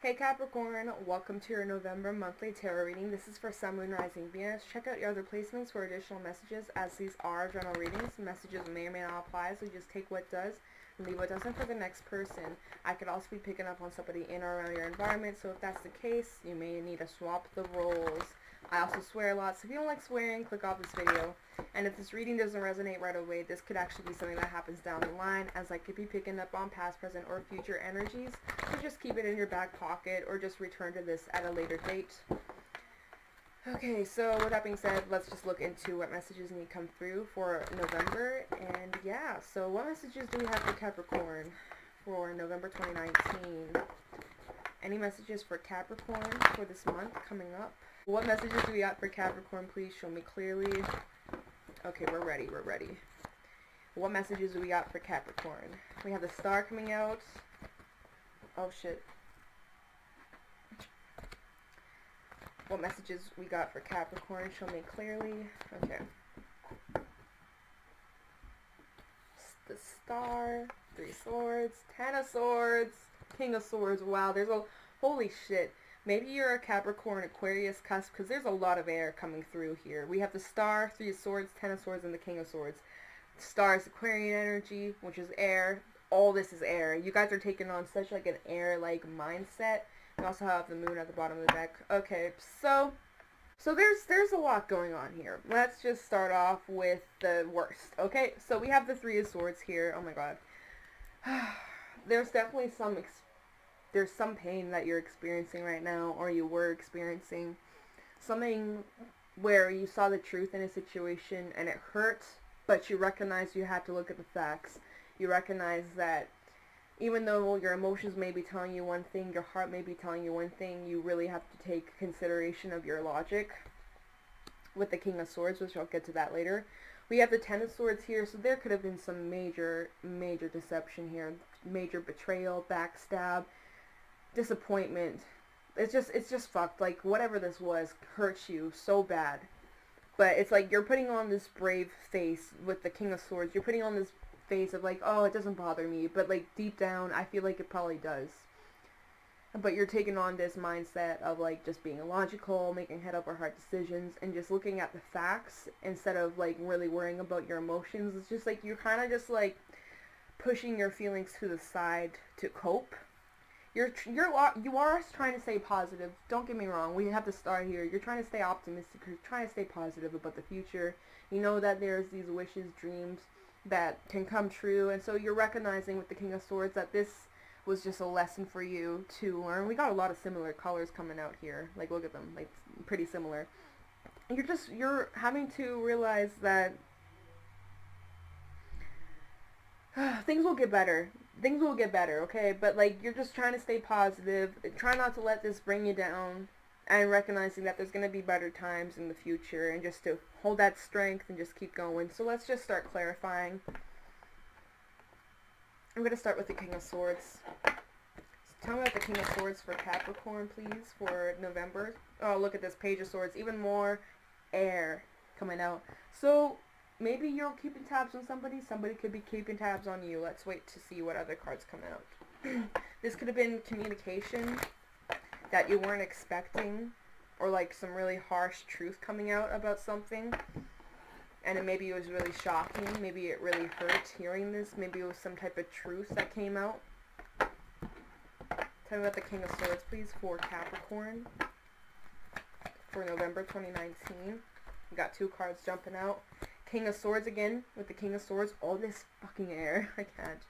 Hey Capricorn, welcome to your November monthly tarot reading. This is for Sun, Moon, Rising, Venus. Check out your other placements for additional messages, as these are general readings. Messages may or may not apply, so just take what does and leave what doesn't for the next person. I could also be picking up on somebody in or around your environment, so if that's the case, you may need to swap the roles. I also swear a lot, so if you don't like swearing, click off this video. And if this reading doesn't resonate right away, this could actually be something that happens down the line, as I could be picking up on past, present, or future energies. So just keep it in your back pocket, or just return to this at a later date. Okay, so with that being said, let's just look into what messages need to come through for November. And yeah, so what messages do we have for Capricorn for November 2019? Any messages for Capricorn for this month coming up? What messages do we got for Capricorn? Please show me clearly. Okay, we're ready. What messages do we got for Capricorn? We have the star coming out. Oh shit. What messages we got for Capricorn? Show me clearly. Okay. The star, 3 swords, 10 of swords, king of swords. Wow, there's a holy shit. Maybe you're a Capricorn, Aquarius cusp, because there's a lot of air coming through here. We have the star, 3 of swords, 10 of swords, and the king of swords. The star is Aquarian energy, which is air. All this is air. You guys are taking on such like an air-like mindset. We also have the moon at the bottom of the deck. Okay, so there's a lot going on here. Let's just start off with the worst. Okay, so we have the 3 of swords here. Oh my god. There's definitely there's some pain that you're experiencing right now, or you were experiencing. Something where you saw the truth in a situation and it hurt, but you recognize you had to look at the facts. You recognize that even though your emotions may be telling you one thing, your heart may be telling you one thing, you really have to take consideration of your logic with the king of swords, which I'll get to that later. We have the 10 of swords here, so there could have been some major deception here, major betrayal, backstab, disappointment. It's just fucked. Like, whatever this was hurts you so bad. But it's like you're putting on this brave face with the king of swords. You're putting on this face of like, oh, it doesn't bother me, but like deep down I feel like it probably does. But you're taking on this mindset of like just being illogical, making head over heart decisions, and just looking at the facts instead of like really worrying about your emotions. It's just like you're kind of just like pushing your feelings to the side to cope. You are trying to stay positive. Don't get me wrong. We have to start here. You're trying to stay optimistic. You're trying to stay positive about the future. You know that there's these wishes, dreams that can come true, and so you're recognizing with the king of swords that this was just a lesson for you to learn. We got a lot of similar colors coming out here. Like, look at them. Like, pretty similar. You're having to realize that things will get better. Things will get better, okay? But like, you're just trying to stay positive. Try not to let this bring you down, and recognizing that there's going to be better times in the future, and just to hold that strength and just keep going. So let's just start clarifying. I'm going to start with the king of swords. So tell me about the king of swords for Capricorn, please, for November. Oh, look at this page of swords. Even more air coming out. So maybe you're keeping tabs on somebody. Somebody could be keeping tabs on you. Let's wait to see what other cards come out. This could have been communication that you weren't expecting, or like some really harsh truth coming out about something, and maybe it was really shocking. Maybe it really hurt hearing this. Maybe it was some type of truth that came out. Tell me about the king of swords, please, for Capricorn for November 2019. We got 2 cards jumping out. King of swords again with the king of swords. All this fucking air. I can't.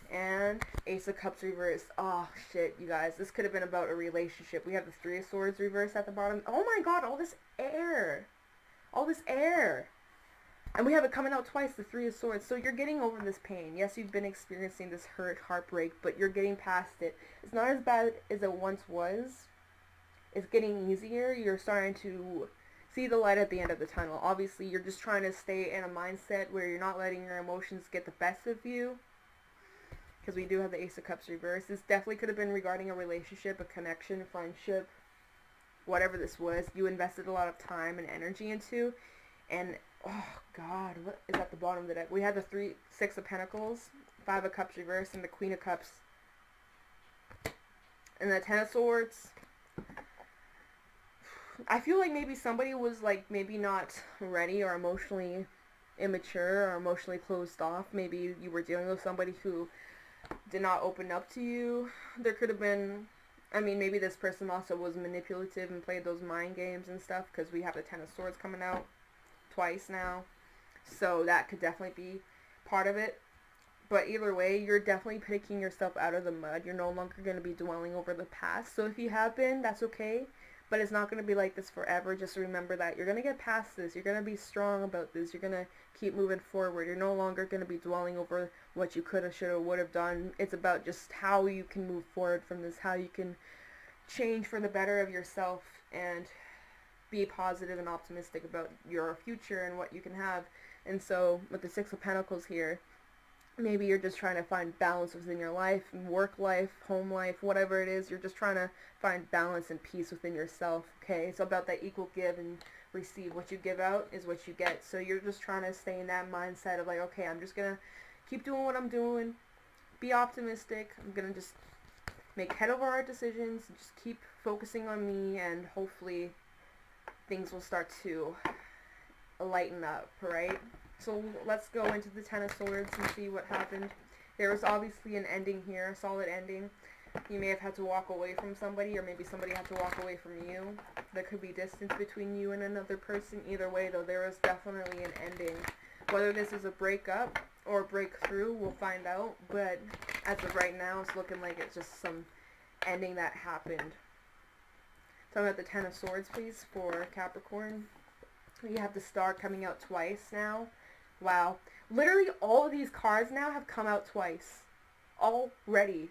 And ace of cups reversed. Oh shit, you guys, this could have been about a relationship. We have the 3 of swords reversed at the bottom. Oh my god, all this air, and we have it coming out twice, the 3 of swords. So you're getting over this pain. Yes, you've been experiencing this heartbreak, but you're getting past it. It's not as bad as it once was. It's getting easier. You're starting to see the light at the end of the tunnel. Obviously, you're just trying to stay in a mindset where you're not letting your emotions get the best of you, because we do have the ace of cups reversed. This definitely could have been regarding a relationship, a connection, a friendship, whatever this was. You invested a lot of time and energy into, and oh god, what is at the bottom of the deck? We had the 6 of pentacles, 5 of cups reversed, and the queen of cups And the Ten of Swords, I feel like maybe somebody was like maybe not ready or emotionally immature or emotionally closed off. Maybe you were dealing with somebody who did not open up to you. There could have been, I mean, maybe this person also was manipulative and played those mind games and stuff, because we have the Ten of Swords coming out twice now. So that could definitely be part of it. But either way, you're definitely picking yourself out of the mud. You're no longer going to be dwelling over the past. So if you have been, that's okay. But it's not going to be like this forever. Just remember that you're going to get past this. You're going to be strong about this. You're going to keep moving forward. You're no longer going to be dwelling over what you could have, should have, would have done. It's about just how you can move forward from this, how you can change for the better of yourself and be positive and optimistic about your future and what you can have. And so with the Six of Pentacles here, maybe you're just trying to find balance within your life, work life, home life, whatever it is. You're just trying to find balance and peace within yourself, okay? It's about that equal give and receive. What you give out is what you get. So you're just trying to stay in that mindset of like, okay, I'm just going to keep doing what I'm doing, be optimistic. I'm going to just make head over heart decisions, just keep focusing on me, and hopefully things will start to lighten up, right? So let's go into the Ten of Swords and see what happened. There was obviously an ending here, a solid ending. You may have had to walk away from somebody, or maybe somebody had to walk away from you. There could be distance between you and another person. Either way, though, there was definitely an ending. Whether this is a breakup or a breakthrough, we'll find out. But as of right now, it's looking like it's just some ending that happened. Talk about the Ten of Swords, please, for Capricorn. You have the Star coming out twice now. Wow. Literally all of these cards now have come out twice. Already.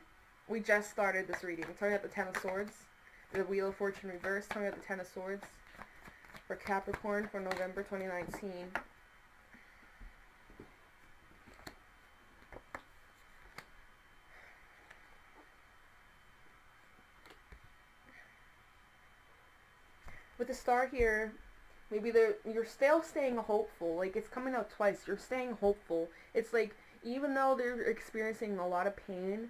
We just started this reading. Talking about the Ten of Swords. The Wheel of Fortune reversed. Talking about the Ten of Swords for Capricorn for November 2019. With the Star here, maybe you're still staying hopeful. Like, it's coming out twice. You're staying hopeful. It's like, even though they're experiencing a lot of pain,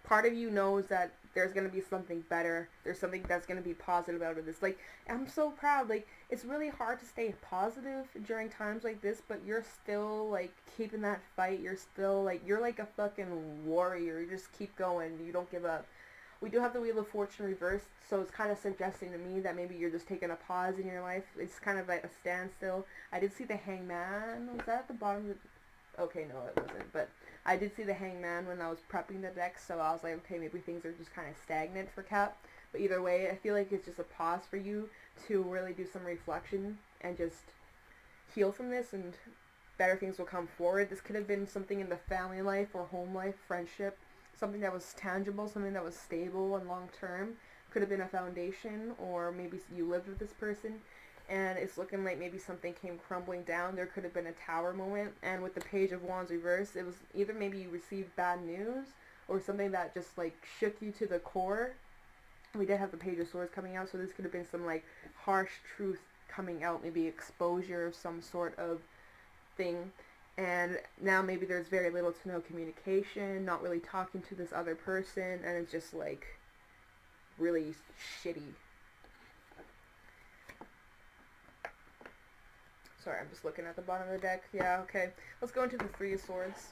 part of you knows that there's going to be something better. There's something that's going to be positive out of this. Like, I'm so proud. Like, it's really hard to stay positive during times like this, but you're still, like, keeping that fight. You're still, like, you're like a fucking warrior. You just keep going. You don't give up. We do have the Wheel of Fortune reversed, so it's kind of suggesting to me that maybe you're just taking a pause in your life. It's kind of like a standstill. I did see the Hangman. Was that at the bottom of the... Okay, no, it wasn't. But I did see the Hangman when I was prepping the deck, so I was like, okay, maybe things are just kind of stagnant for Cap. But either way, I feel like it's just a pause for you to really do some reflection and just heal from this, and better things will come forward. This could have been something in the family life or home life, friendship. Something that was tangible, something that was stable and long-term. Could have been a foundation, or maybe you lived with this person, and it's looking like maybe something came crumbling down. There could have been a tower moment, and with the Page of Wands reversed, it was either maybe you received bad news, or something that just, like, shook you to the core. We did have the Page of Swords coming out, so this could have been some, like, harsh truth coming out, maybe exposure of some sort of thing. And now maybe there's very little to no communication, not really talking to this other person, and it's just like really shitty. Sorry, I'm just looking at the bottom of the deck. Yeah, okay. Let's go into the Three of Swords.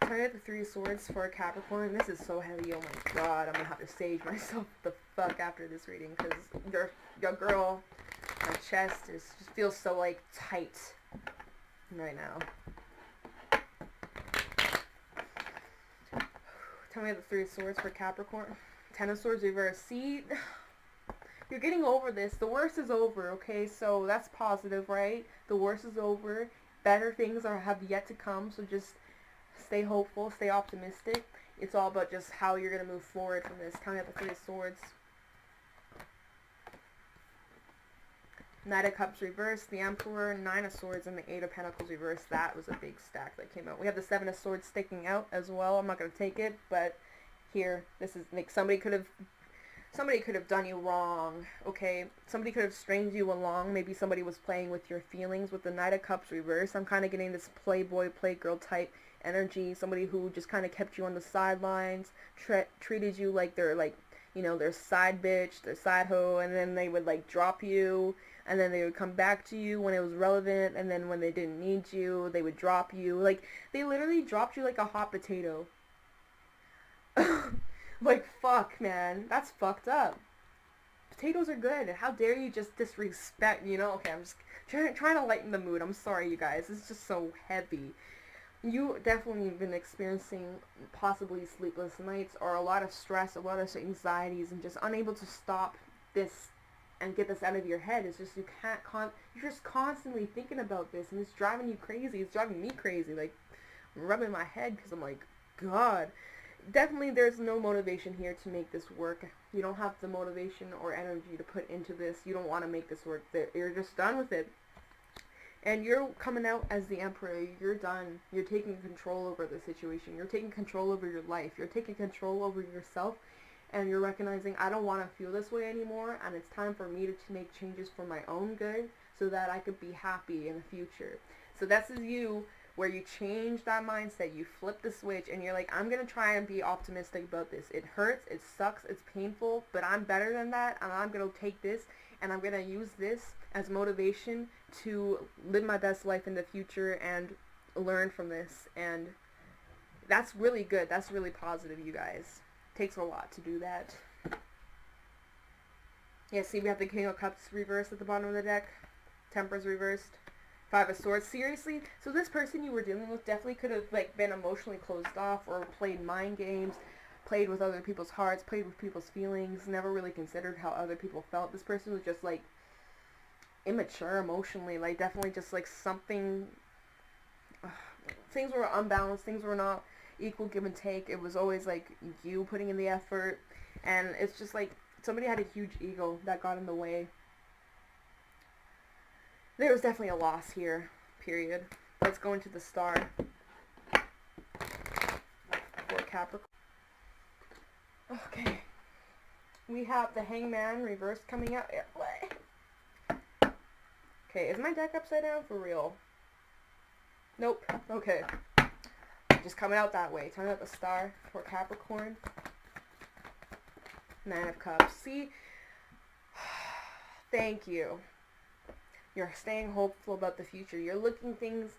Trying to get the Three of Swords for Capricorn. This is so heavy. Oh my god, I'm gonna have to sage myself the fuck after this reading, because your girl, my chest just feels so like tight right now. Tell me the Three of Swords for Capricorn. Ten of Swords reverse. See, you're getting over this. The worst is over, okay? So that's positive, right? The worst is over. Better things have yet to come, so just stay hopeful, stay optimistic. It's all about just how you're going to move forward from this. Tell me the Three of Swords. Knight of Cups reversed, the Emperor, Nine of Swords, and the Eight of Pentacles reversed. That was a big stack that came out. We have the Seven of Swords sticking out as well. I'm not going to take it, but here, this is, like, somebody could have somebody could have done you wrong, okay? Somebody could have stringed you along. Maybe somebody was playing with your feelings. With the Knight of Cups reverse, I'm kind of getting this playboy, playgirl type energy. Somebody who just kind of kept you on the sidelines, treated you like they're like, you know, their side bitch, their side hoe, and then they would like drop you, and then they would come back to you when it was relevant, and then when they didn't need you, they would drop you. Like, they literally dropped you like a hot potato. Like, fuck, man. That's fucked up. Potatoes are good. How dare you just disrespect, you know? Okay, I'm just trying to lighten the mood. I'm sorry, you guys. It's just so heavy. You definitely have been experiencing possibly sleepless nights or a lot of stress, a lot of anxieties, and just unable to stop this and get this out of your head. It's just you can't you're just constantly thinking about this, and it's driving you crazy. It's driving me crazy. Like, I'm rubbing my head because I'm like, God. Definitely there's no motivation here to make this work. You don't have the motivation or energy to put into this. You don't want to make this work. You're just done with it. And you're coming out as the Emperor. You're done. You're taking control over the situation. You're taking control over your life. You're taking control over yourself. And you're recognizing, I don't want to feel this way anymore. And it's time for me to make changes for my own good so that I could be happy in the future. So this is you, where you change that mindset, you flip the switch, and you're like, I'm going to try and be optimistic about this. It hurts, it sucks, it's painful, but I'm better than that, and I'm going to take this, and I'm going to use this as motivation to live my best life in the future and learn from this. And that's really good. That's really positive, you guys. Takes a lot to do that. Yeah, see, we have the King of Cups reversed at the bottom of the deck. Temperance reversed. Five of Swords. Seriously? So this person you were dealing with definitely could have like been emotionally closed off or played mind games, played with other people's hearts, played with people's feelings, never really considered how other people felt. This person was just like immature emotionally, like definitely just like something, things were unbalanced, things were not equal give and take. It was always like you putting in the effort, and it's just like somebody had a huge ego that got in the way. There was definitely a loss here, period. Let's go into the star for Capricorn. Okay. We have the Hangman reversed coming out. Okay, is my deck upside down for real? Nope. Okay. Just coming out that way. Talking about the star for Capricorn. Nine of Cups. See? Thank you. You're staying hopeful about the future. You're looking things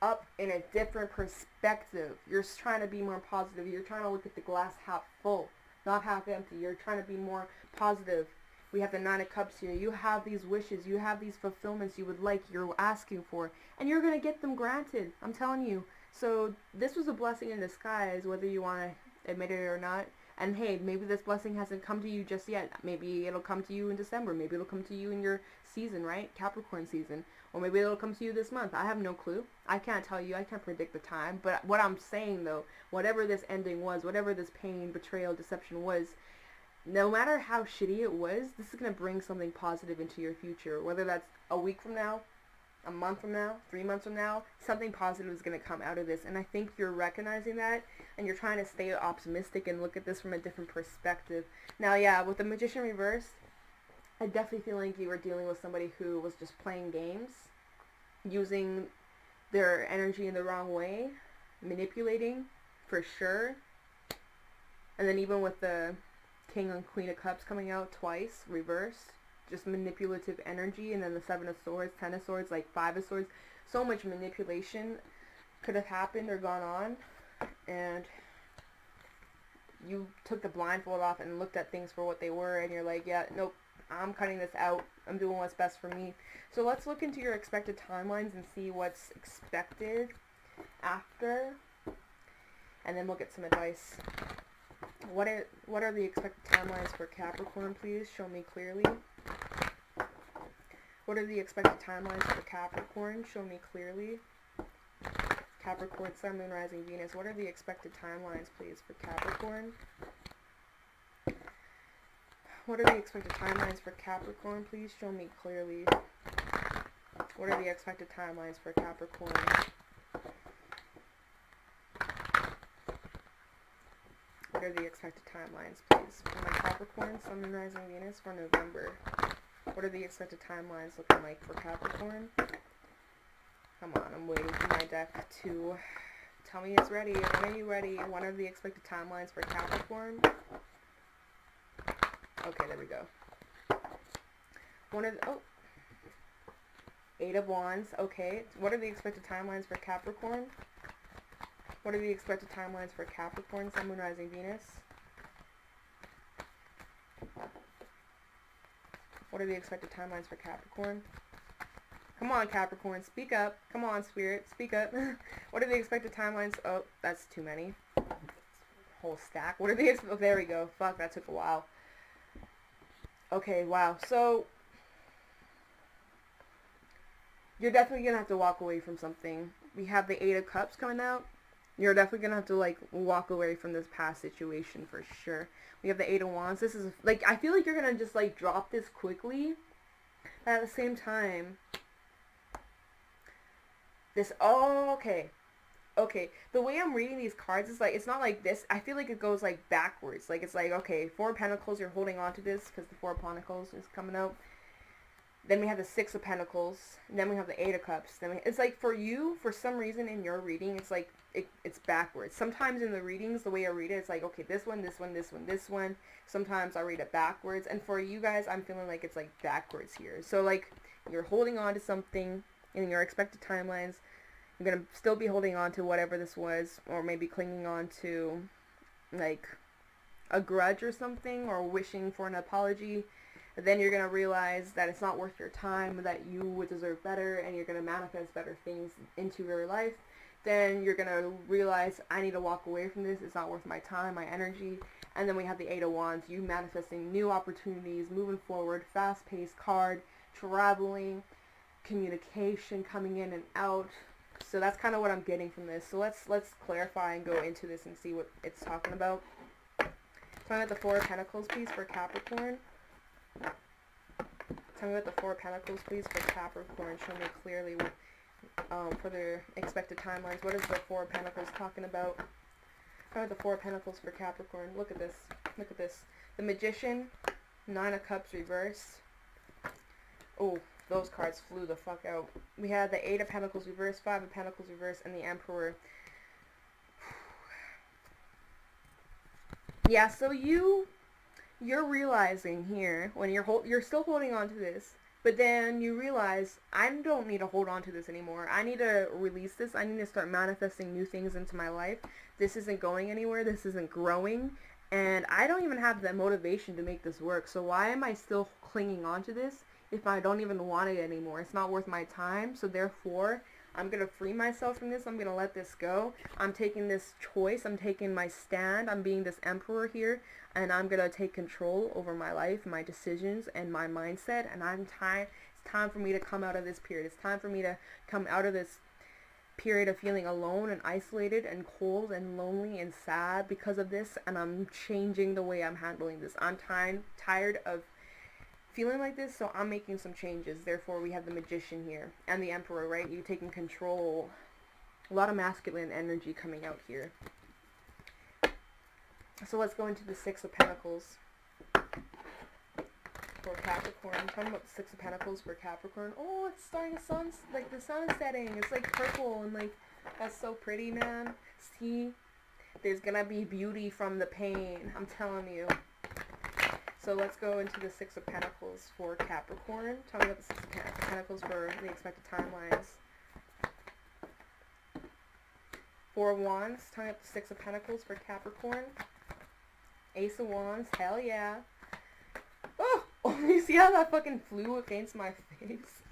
up in a different perspective. You're trying to be more positive. You're trying to look at the glass half full, not half empty. You're trying to be more positive. We have the Nine of Cups here. You have these wishes. You have these fulfillments you would like, you're asking for, and you're going to get them granted. I'm telling you. So this was a blessing in disguise, whether you want to admit it or not. And hey, maybe this blessing hasn't come to you just yet. Maybe it'll come to you in December. Maybe it'll come to you in your season, right? Capricorn season. Or maybe it'll come to you this month. I have no clue. I can't tell you. I can't predict the time. But what I'm saying, though, whatever this ending was, whatever this pain, betrayal, deception was, no matter how shitty it was, this is going to bring something positive into your future. Whether that's a week from now, a month from now, 3 months from now, something positive is going to come out of this. And I think you're recognizing that, and you're trying to stay optimistic and look at this from a different perspective. Now, yeah, with the Magician reversed, I definitely feel like you were dealing with somebody who was just playing games, using their energy in the wrong way, manipulating, for sure. And then even with the King and Queen of Cups coming out twice, reversed, just manipulative energy, and then the Seven of Swords, Ten of Swords, like Five of Swords. So much manipulation could have happened or gone on, and you took the blindfold off and looked at things for what they were, and you're like, yeah, nope, I'm cutting this out. I'm doing what's best for me. So let's look into your expected timelines and see what's expected after, and then we'll get some advice. What are the expected timelines for Capricorn, please? Show me clearly. What are the expected timelines for Capricorn? Show me clearly. Capricorn, Sun, Moon, Rising, Venus. What are the expected timelines, please, for Capricorn? What are the expected timelines for Capricorn? Please show me clearly. What are the expected timelines for Capricorn? What are the expected timelines, please? For my Capricorn, Sun, Moon, Rising, Venus for November. What are the expected timelines looking like for Capricorn? Come on, I'm waiting for my deck to tell me it's ready. When are you ready? What are the expected timelines for Capricorn? Okay, there we go. Eight of Wands. Okay. What are the expected timelines for Capricorn? What are the expected timelines for Capricorn, Sun, Moon, Rising, Venus? What are the expected timelines for Capricorn? Come on, Capricorn, speak up. Come on, Spirit, speak up. What are the expected timelines? Oh, that's too many. Whole stack. What are the oh, there we go. Fuck, that took a while. Okay, wow. So, you're definitely going to have to walk away from something. We have the Eight of Cups coming out. You're definitely going to have to, like, walk away from this past situation for sure. We have the Eight of Wands. This is, like, I feel like you're going to just, like, drop this quickly. But at the same time, this, oh, okay. Okay, the way I'm reading these cards is, like, it's not like this. I feel like it goes, like, backwards. Like, it's like, okay, Four of Pentacles, you're holding on to this because the Four of Pentacles is coming out. Then we have the Six of Pentacles. And then we have the Eight of Cups. It's like for you, for some reason in your reading, it's like it's backwards. Sometimes in the readings, the way I read it, it's like, okay, this one, this one, this one, this one. Sometimes I read it backwards. And for you guys, I'm feeling like it's like backwards here. So like you're holding on to something in your expected timelines. You're going to still be holding on to whatever this was, or maybe clinging on to like a grudge or something, or wishing for an apology. Then you're going to realize that it's not worth your time, that you would deserve better, and you're going to manifest better things into your life. Then you're going to realize, I need to walk away from this. It's not worth my time, my energy. And then we have the Eight of Wands, you manifesting new opportunities, moving forward, fast-paced card, traveling, communication coming in and out. So that's kind of what I'm getting from this. So let's clarify and go into this and see what it's talking about. Talking about the Four of Pentacles, please, for Capricorn. Tell me about the Four of Pentacles, please, for Capricorn. Show me clearly what, for their expected timelines. What is the Four of Pentacles talking about? Tell me about the Four of Pentacles for Capricorn. Look at this. Look at this. The Magician, Nine of Cups reverse. Oh, those cards flew the fuck out. We had the Eight of Pentacles reverse, Five of Pentacles reverse, and the Emperor. Yeah, so you're realizing here when you're still holding on to this, but then you realize I don't need to hold on to this anymore. I need to release this. I need to start manifesting new things into my life. This isn't going anywhere. This isn't growing, and I don't even have the motivation to make this work. So why am I still clinging on to this if I don't even want it anymore? It's not worth my time. So therefore, I'm going to free myself from this. I'm going to let this go. I'm taking this choice. I'm taking my stand. I'm being this emperor here. And I'm going to take control over my life, my decisions, and my mindset. And it's time for me to come out of this period. It's time for me to come out of this period of feeling alone and isolated and cold and lonely and sad because of this. And I'm changing the way I'm handling this. I'm tired of feeling like this, so I'm making some changes. Therefore, we have the Magician here and the Emperor, right? You taking control. A lot of masculine energy coming out here. So let's go into the Six of Pentacles for Capricorn. I'm talking about the Six of Pentacles for Capricorn. Oh, it's starting to sun, like the sun is setting. It's like purple and like, that's so pretty, man. See, there's gonna be beauty from the pain. I'm telling you. So let's go into the Six of Pentacles for Capricorn. Tell me about the Six of Pentacles for the expected timelines. Four of Wands. Tell me about the Six of Pentacles for Capricorn. Ace of Wands. Hell yeah. Oh, you see how that fucking flew against my face?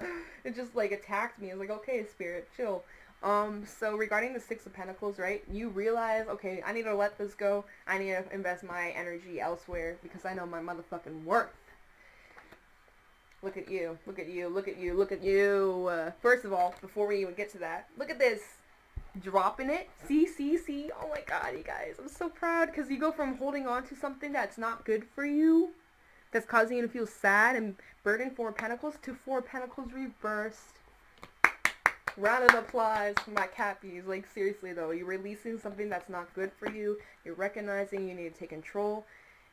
It just like attacked me. I was like, okay, Spirit, chill. So regarding the Six of Pentacles, right, you realize, okay, I need to let this go. I need to invest my energy elsewhere because I know my motherfucking worth. Look at you, look at you, look at you, look at you. First of all, before we even get to that, look at this. Dropping it. See. Oh my god, you guys. I'm so proud because you go from holding on to something that's not good for you, that's causing you to feel sad and burdened, Four of Pentacles, to Four of Pentacles reversed. Round of applause for my Cappies. Like, seriously though, you're releasing something that's not good for you. You're recognizing you need to take control.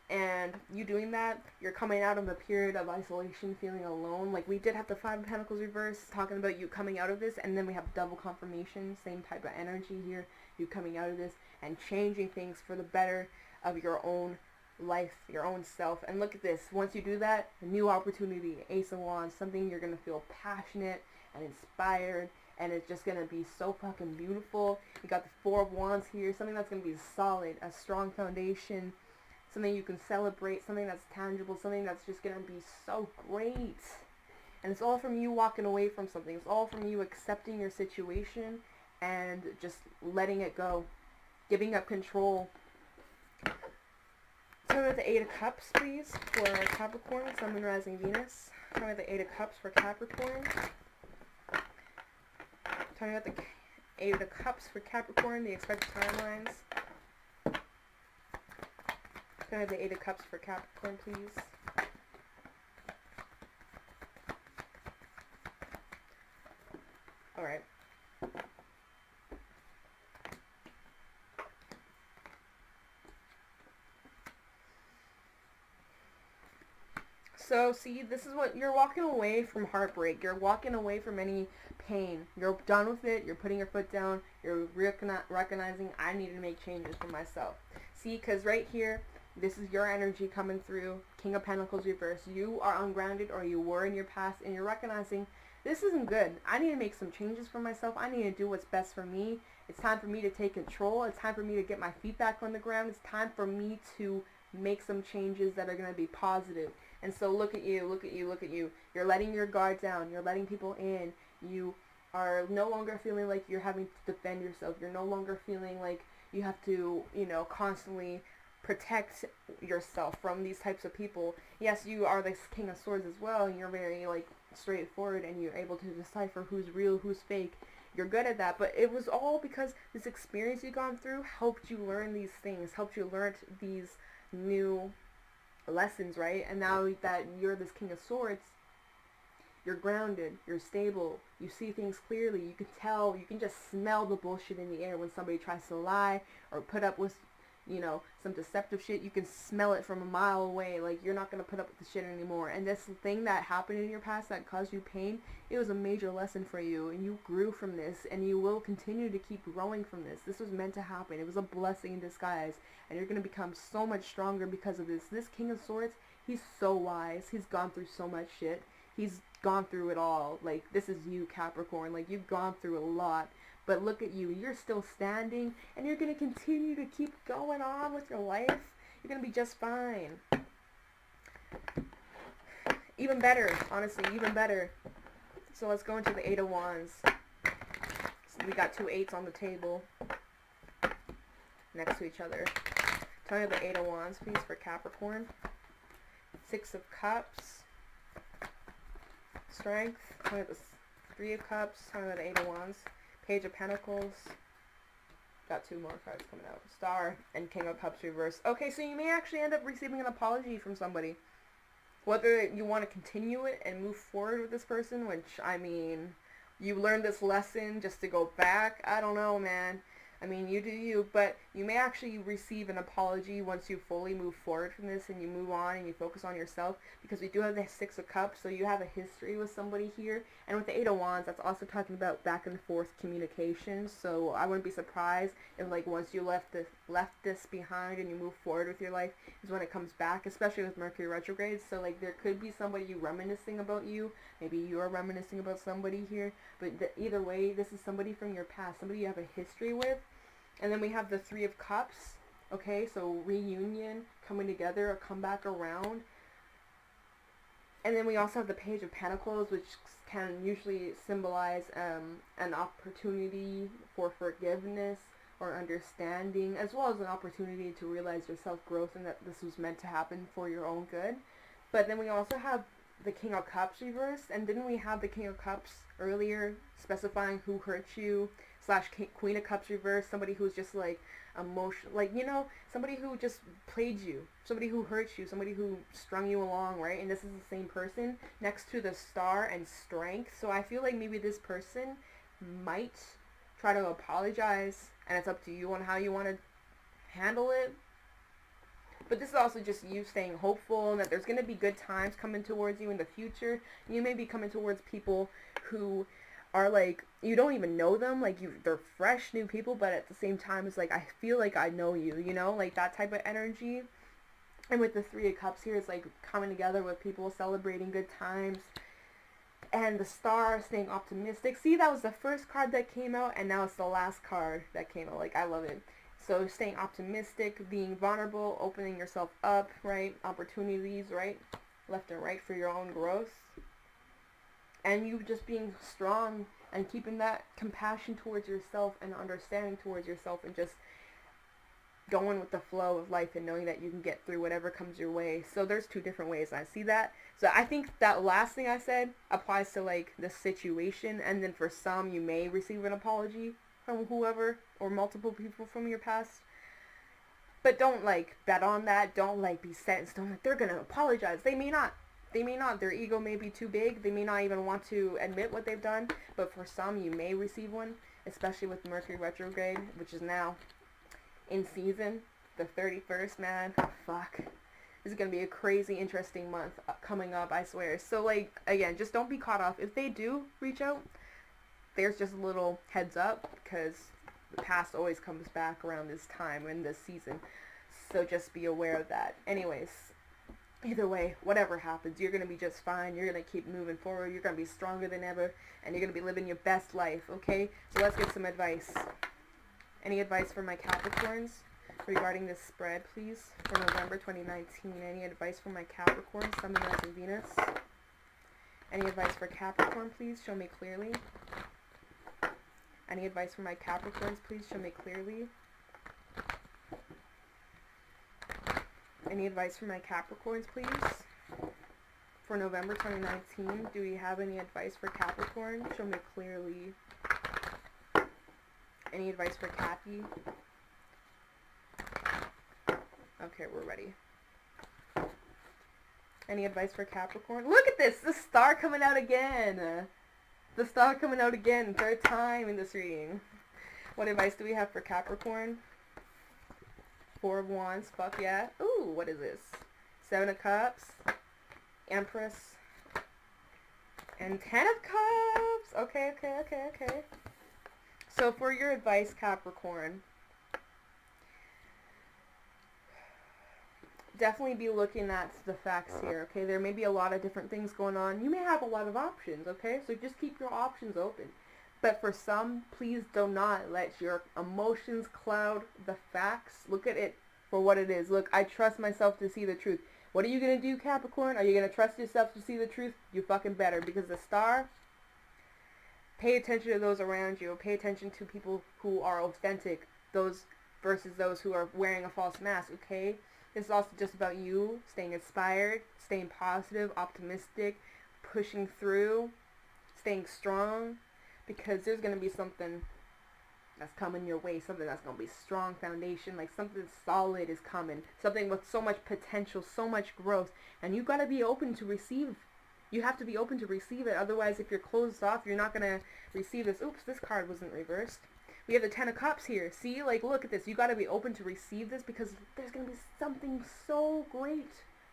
And you doing that, you're coming out of a period of isolation, feeling alone. Like, we did have the Five of Pentacles reverse, talking about you coming out of this, and then we have double confirmation, same type of energy here, you coming out of this, and changing things for the better of your own life, your own self. And look at this, once you do that, a new opportunity, Ace of Wands, something you're going to feel passionate and inspired, and it's just going to be so fucking beautiful. You got the Four of Wands here, something that's going to be solid, a strong foundation, something you can celebrate, something that's tangible, something that's just going to be so great. And it's all from you walking away from something. It's all from you accepting your situation and just letting it go. Giving up control. Tell me about the Eight of Cups, please, for Capricorn, Sun, Moon, Rising, Venus. Tell me about the Eight of Cups for Capricorn. Tell me about the Eight of Cups for Capricorn, the expected timelines. Can I have the Eight of Cups for Capricorn, please? Alright. So, see, this is what, you're walking away from heartbreak. You're walking away from any pain. You're done with it. You're putting your foot down. You're recognizing, I need to make changes for myself. See, because right here, this is your energy coming through. King of Pentacles reverse. You are ungrounded, or you were in your past, and you're recognizing this isn't good. I need to make some changes for myself. I need to do what's best for me. It's time for me to take control. It's time for me to get my feet back on the ground. It's time for me to make some changes that are going to be positive. And so look at you, look at you, look at you. You're letting your guard down. You're letting people in. You are no longer feeling like you're having to defend yourself. You're no longer feeling like you have to, you know, constantly protect yourself from these types of people. Yes, you are the King of Swords as well, and you're very, like, straightforward, and you're able to decipher who's real, who's fake. You're good at that, but it was all because this experience you've gone through helped you learn these things, helped you learn these new lessons, right? And now that you're this King of Swords, you're grounded, you're stable, you see things clearly, you can tell, you can just smell the bullshit in the air when somebody tries to lie or put up with, you know, some deceptive shit. You can smell it from a mile away. Like, you're not going to put up with the shit anymore. And this thing that happened in your past that caused you pain, it was a major lesson for you, and you grew from this, and you will continue to keep growing from this. This was meant to happen. It was a blessing in disguise, and you're going to become so much stronger because of this. This King of Swords, he's so wise. He's gone through so much shit. He's gone through it all. Like, this is you, Capricorn. Like, you've gone through a lot. But look at you. You're still standing, and you're going to continue to keep going on with your life. You're going to be just fine. Even better, honestly, even better. So let's go into the Eight of Wands. So we got two eights on the table next to each other. Tell me the Eight of Wands, please, for Capricorn. Six of Cups. Strength. Tell me the Three of Cups. Tell me the Eight of Wands. Page of Pentacles. Got two more cards coming out. Star and King of Cups reverse. Okay, so you may actually end up receiving an apology from somebody. Whether you want to continue it and move forward with this person, which, I mean, you learned this lesson just to go back. I don't know, man. I mean, you do you, but you may actually receive an apology once you fully move forward from this and you move on and you focus on yourself, because we do have the Six of Cups, so you have a history with somebody here. And with the Eight of Wands, that's also talking about back and forth communication, so I wouldn't be surprised if, like, once you left this behind and you move forward with your life is when it comes back, especially with Mercury retrograde. So, like, there could be somebody you reminiscing about you. Maybe you're reminiscing about somebody here, but either way, this is somebody from your past, somebody you have a history with. And then we have the Three of Cups, okay, so reunion, coming together, a comeback around. And then we also have the Page of Pentacles, which can usually symbolize an opportunity for forgiveness or understanding, as well as an opportunity to realize your self-growth and that this was meant to happen for your own good. But then we also have the King of Cups reversed, and didn't we have the King of Cups earlier specifying who hurt you, / Queen of Cups reversed, somebody who's just like emotional, like, you know, somebody who just played you, somebody who hurt you, somebody who strung you along, right? And this is the same person next to the Star and Strength. So I feel like maybe this person might try to apologize, and it's up to you on how you want to handle it. But this is also just you staying hopeful and that there's going to be good times coming towards you in the future. You may be coming towards people who are like, you don't even know them, like they're fresh new people, but at the same time it's like, I feel like I know you, you know, like that type of energy. And with the Three of Cups here, it's like coming together with people, celebrating good times. And the Star, staying optimistic. See, that was the first card that came out, and now it's the last card that came out. Like, I love it. So staying optimistic, being vulnerable, opening yourself up, right? Opportunities, right? Left and right for your own growth. And you just being strong and keeping that compassion towards yourself and understanding towards yourself, and just going with the flow of life and knowing that you can get through whatever comes your way. So there's two different ways I see that. So I think that last thing I said applies to like the situation, and then for some you may receive an apology from whoever or multiple people from your past. But don't like bet on that. Don't like be set in stone like they're gonna apologize. They may not. They may not. Their ego may be too big. They may not even want to admit what they've done. But for some you may receive one, especially with Mercury retrograde, which is now in season, the 31st, man. Oh, fuck. This is going to be a crazy, interesting month coming up, I swear. So, like, again, just don't be caught off. If they do reach out, there's just a little heads up, because the past always comes back around this time in this season. So just be aware of that. Anyways, either way, whatever happens, you're going to be just fine. You're going to keep moving forward. You're going to be stronger than ever, and you're going to be living your best life, okay? So let's get some advice. Any advice for my Capricorns regarding this spread, please, for November 2019? Any advice for my Capricorn, Sun, Moon, and Venus? Any advice for Capricorn, please? Show me clearly. Any advice for my Capricorns, please? Show me clearly. Any advice for my Capricorns, please? For November 2019, do we have any advice for Capricorn? Show me clearly. Any advice for Cappy? Okay, we're ready. Any advice for Capricorn? Look at this! The Star coming out again! The Star coming out again. Third time in this reading. What advice do we have for Capricorn? Four of Wands. Fuck yeah. Ooh, what is this? Seven of Cups. Empress. And Ten of Cups! Okay. So for your advice, Capricorn, definitely be looking at the facts here, okay? There may be a lot of different things going on. You may have a lot of options, okay? So just keep your options open. But for some, please do not let your emotions cloud the facts. Look at it for what it is. Look, I trust myself to see the truth. What are you going to do, Capricorn? Are you going to trust yourself to see the truth? You fucking better, because the Star... Pay attention to those around you. Pay attention to people who are authentic, those versus those who are wearing a false mask, okay? This is also just about you staying inspired, staying positive, optimistic, pushing through, staying strong, because there's going to be something that's coming your way, something that's going to be strong foundation, like something solid is coming, something with so much potential, so much growth, and you got to be open to receive. You have to be open to receive it. Otherwise, if you're closed off, you're not going to receive this. Oops, this card wasn't reversed. We have the Ten of Cups here. See, like, look at this. You got to be open to receive this, because there's going to be something so great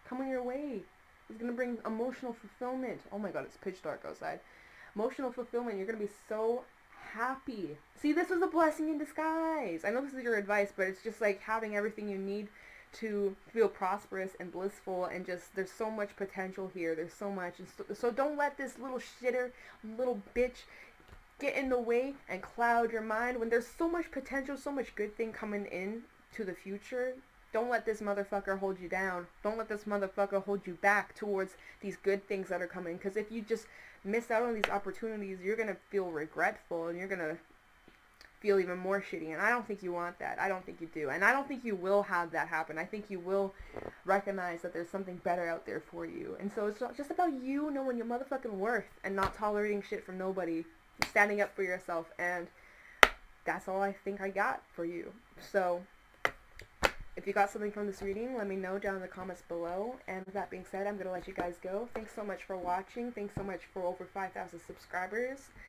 coming your way. It's going to bring emotional fulfillment. Oh my god, it's pitch dark outside. Emotional fulfillment. You're going to be so happy. See, this was a blessing in disguise. I know this is your advice, but it's just like having everything you need to feel prosperous and blissful, and just there's so much potential here. There's so much, and so don't let this little shitter, little bitch get in the way and cloud your mind when there's so much potential, so much good thing coming in to the future. Don't let this motherfucker hold you down. Don't let this motherfucker hold you back towards these good things that are coming, because if you just miss out on these opportunities, you're gonna feel regretful, and you're gonna feel even more shitty, and I don't think you want that. I don't think you do, and I don't think you will have that happen. I think you will recognize that there's something better out there for you, and so it's not just about you knowing your motherfucking worth and not tolerating shit from nobody, standing up for yourself, and that's all I think I got for you. So if you got something from this reading, let me know down in the comments below, and with that being said, I'm going to let you guys go. Thanks so much for watching. Thanks so much for over 5,000 subscribers.